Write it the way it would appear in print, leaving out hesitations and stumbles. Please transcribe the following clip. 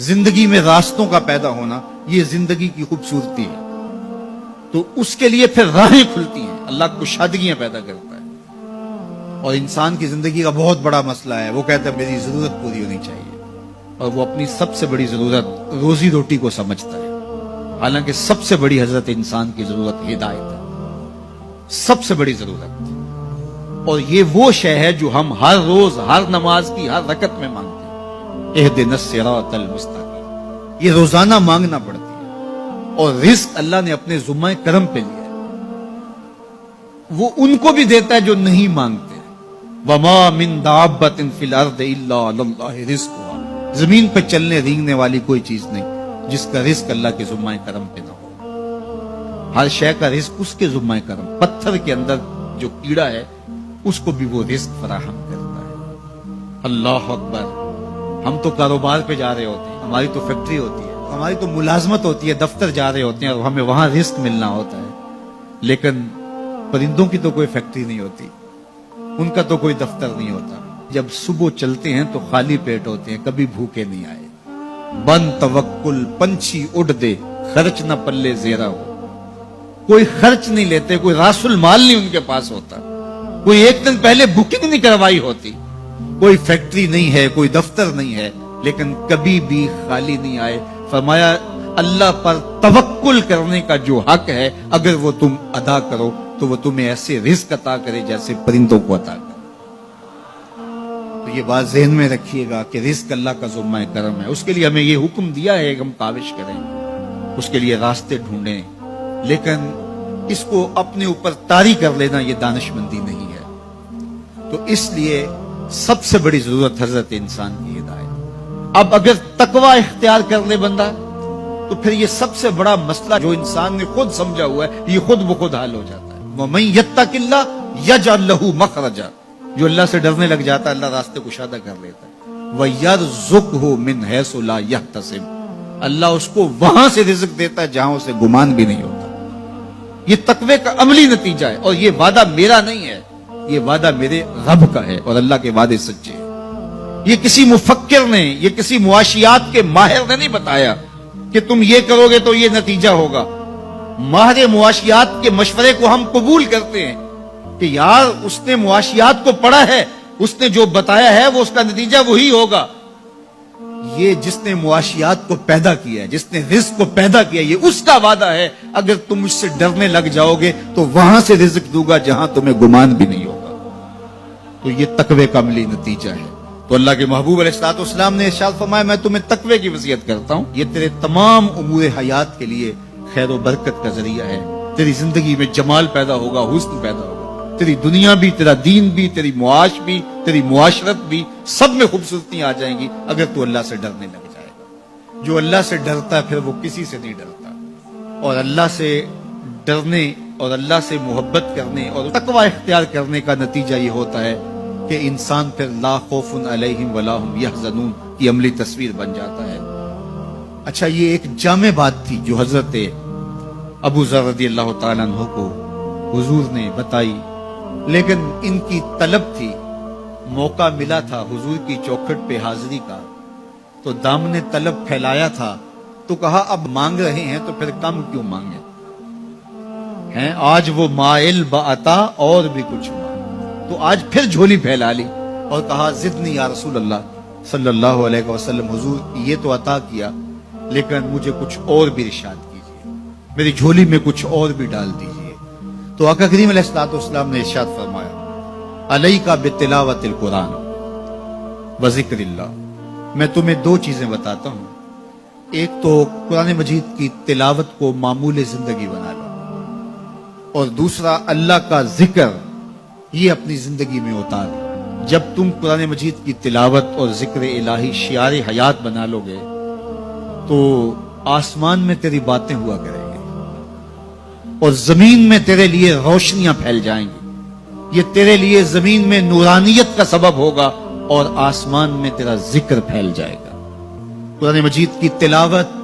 زندگی میں راستوں کا پیدا ہونا یہ زندگی کی خوبصورتی ہے. تو اس کے لیے پھر راہیں کھلتی ہیں، اللہ کشادگیاں پیدا کرتا ہے. اور انسان کی زندگی کا بہت بڑا مسئلہ ہے، وہ کہتا ہے میری ضرورت پوری ہونی چاہیے، اور وہ اپنی سب سے بڑی ضرورت روزی روٹی کو سمجھتا ہے. حالانکہ سب سے بڑی حضرت انسان کی ضرورت ہدایت ہے، سب سے بڑی ضرورت. اور یہ وہ شے ہے جو ہم ہر روز ہر نماز کی ہر رکعت میں مانگتے ہیں، اہدنا الصراط المستقیم. یہ روزانہ مانگنا پڑتی ہے. اور رزق اللہ نے اپنے ذمہ کرم پہ لیا ہے، وہ ان کو بھی دیتا ہے جو نہیں مانگتے. وما من دابۃ فی الارض الا علی اللہ رزقها. زمین پہ چلنے رینگنے والی کوئی چیز نہیں جس کا رزق اللہ کے ذمہ کرم پہ نہ ہو. ہر شے کا رزق اس کے ذمہ کرم. پتھر کے اندر جو کیڑا ہے اس کو بھی وہ رزق فراہم کرتا ہے. اللہ اکبر. ہم تو کاروبار پہ جا رہے ہوتے ہیں، ہماری تو فیکٹری ہوتی ہے، ہماری تو ملازمت ہوتی ہے، دفتر جا رہے ہوتے ہیں اور ہمیں وہاں رزق ملنا ہوتا ہے. لیکن پرندوں کی تو کوئی فیکٹری نہیں ہوتی، ان کا تو کوئی دفتر نہیں ہوتا. جب صبح چلتے ہیں تو خالی پیٹ ہوتے ہیں، کبھی بھوکے نہیں آئے. بن توکل پنچھی اڑ دے، خرچ نہ پلے زیرا ہو. کوئی خرچ نہیں لیتے، کوئی راس المال نہیں ان کے پاس ہوتا، کوئی ایک دن پہلے بکنگ نہیں کروائی ہوتی. کوئی فیکٹری نہیں ہے، کوئی دفتر نہیں ہے، لیکن کبھی بھی خالی نہیں آئے. فرمایا اللہ پر توکل کرنے کا جو حق ہے اگر وہ تم ادا کرو تو وہ تمہیں ایسے رزق عطا کرے جیسے پرندوں کو عطا کرے. تو یہ بات ذہن میں رکھیے گا کہ رزق اللہ کا ذمہ کرم ہے. اس کے لیے ہمیں یہ حکم دیا ہے کہ ہم کاوش کریں، اس کے لیے راستے ڈھونڈیں، لیکن اس کو اپنے اوپر طاری کر لینا یہ دانشمندی نہیں ہے. تو اس لیے سب سے بڑی ضرورت حضرت انسان کی ہدایت. اب اگر تقوی اختیار کر لے بندہ تو پھر یہ سب سے بڑا مسئلہ جو انسان نے خود سمجھا ہوا ہے یہ خود بخود حل ہو جاتا ہے. وَمَن يَتَّقِ اللَّهَ يَجْعَل لَّهُ مَخْرَجًا. جو اللہ سے ڈرنے لگ جاتا ہے اللہ راستے کشادہ کر لیتا ہے. وَيَرْزُقْهُ مِنْ حَيْثُ لَا يَحْتَسِبُ. اللہ اس کو وہاں سے رزق دیتا ہے جہاں اسے گمان بھی نہیں ہوتا. یہ تقوی کا عملی نتیجہ ہے. اور یہ وعدہ میرا نہیں ہے، یہ وعدہ میرے رب کا ہے، اور اللہ کے وعدے سچے ہیں. یہ کسی مفکر نے، یہ کسی معاشیات کے ماہر نے نہیں بتایا کہ تم یہ کرو گے تو یہ نتیجہ ہوگا. ماہر معاشیات کے مشورے کو ہم قبول کرتے ہیں کہ یار اس نے معاشیات کو پڑھا ہے، اس نے جو بتایا ہے وہ اس کا نتیجہ وہی ہوگا. یہ جس نے معاشیات کو پیدا کیا ہے، جس نے رزق کو پیدا کیا ہے، یہ اس کا وعدہ ہے. اگر تم مجھ سے ڈرنے لگ جاؤ گے تو وہاں سے رزق دوں گا جہاں تمہیں گمان بھی نہیں ہوگا. تو یہ تقوی کا عملی نتیجہ ہے. تو اللہ کے محبوب علیہ الصلوۃ والسلام نے ارشاد فرمایا میں تمہیں تقوی کی وصیت کرتا ہوں، یہ تیرے تمام امور حیات کے لیے خیر و برکت کا ذریعہ ہے. تیری زندگی میں جمال پیدا ہوگا، حسن پیدا ہوگا. تیری دنیا بھی، تیرا دین بھی، تیری معاش بھی، تیری معاشرت بھی، سب میں خوبصورتیاں آ جائیں گی اگر تو اللہ سے ڈرنے لگ جائے گا. جو اللہ سے ڈرتا ہے پھر وہ کسی سے نہیں ڈرتا. اور اللہ سے ڈرنے اور اللہ سے محبت کرنے اور تقوی اختیار کرنے کا نتیجہ یہ ہوتا ہے کہ انسان پھر لا خوف علیہم ولا ہم یحزنون کی عملی تصویر بن جاتا ہے. اچھا، یہ ایک جامع بات تھی جو حضرت ابو ذر رضی اللہ تعالیٰ عنہ کو حضور نے بتائی، لیکن ان کی طلب تھی. موقع ملا تھا حضور کی چوکھٹ پہ حاضری کا تو دامن طلب پھیلایا تھا. تو کہا اب مانگ رہے ہیں تو پھر کم کیوں مانگے ہیں. آج وہ مائل بعطا اور بھی کچھ مانگ. تو آج پھر جھولی پھیلا لی اور کہا زدنی یا رسول اللہ صلی اللہ علیہ وسلم. حضور یہ تو عطا کیا لیکن مجھے کچھ اور بھی ارشاد کیجیے، میری جھولی میں کچھ اور بھی ڈال دیجیے. تو آقا کریم علیہ الصلوۃ والسلام نے ارشاد فرمایا علیک بتلاوت القرآن و ذکر اللہ. میں تمہیں دو چیزیں بتاتا ہوں. ایک تو قرآن مجید کی تلاوت کو معمول زندگی بنا لو، اور دوسرا اللہ کا ذکر یہ اپنی زندگی میں اتار. جب تم قرآن مجید کی تلاوت اور ذکر الہی شعار حیات بنا لو گے تو آسمان میں تیری باتیں ہوا کریں گے اور زمین میں تیرے لیے روشنیاں پھیل جائیں گی. یہ تیرے لیے زمین میں نورانیت کا سبب ہوگا اور آسمان میں تیرا ذکر پھیل جائے گا. قرآن مجید کی تلاوت